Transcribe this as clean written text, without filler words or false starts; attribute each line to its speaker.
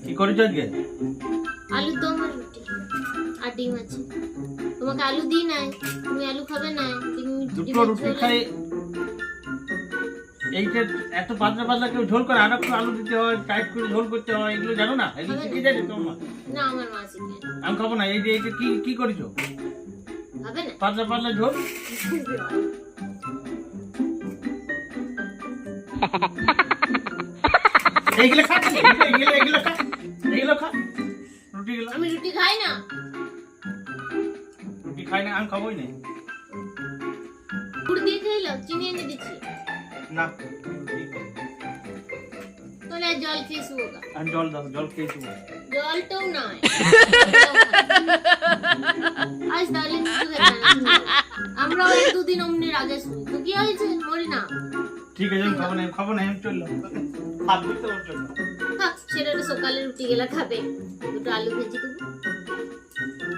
Speaker 1: কি করেছো আজকে?
Speaker 2: আলুর দম আর রুটি আর ডিম আছে। তোমাকে আলু দিই নাই, তুমি আলু খাবে না।
Speaker 1: দুটো রুটি খাই, এইটা এত পাতলা পাতলা কেউ ঝোল করে, আর একটু আলু দিতে হয়, টাইট করে ঝোল করতে হয়, এগুলো জানো না? এগুলো শিখে যাবে তোমার?
Speaker 2: না, আমার মা শিখে।
Speaker 1: আমি খাবো না। এই যে এইটা কি কি করেছো?
Speaker 2: খাবে না?
Speaker 1: পাতলা পাতলা ঝোল। এইগুলো খা, এগুলো খা, এগুলো খা, রুটিগুলো।
Speaker 2: আমি রুটি খাই না।
Speaker 1: রুটি খাই না, আমি খাবোই না।
Speaker 2: গুড় দিয়ে খেয়ে নাও, চিনি এনে দিচ্ছি।
Speaker 1: না,
Speaker 2: তাহলে আর জল খেয়ে শুবো গা।
Speaker 1: আমি জল দাও, জল খেয়েছি।
Speaker 2: জলটাও নয়। আজ তাহলে কিছু খেতে না। আমরাও এক দুদিন অমনির আগে শুই, তো কি হয়েছে? মরি না।
Speaker 1: ঠিক আছে, আমি খাবো না, আমি চললাম। খাবো তো চললাম।
Speaker 2: থাক, সেটা সকালে রুটি গেলা খাবে, দুটো আলু ভেজে দেবো।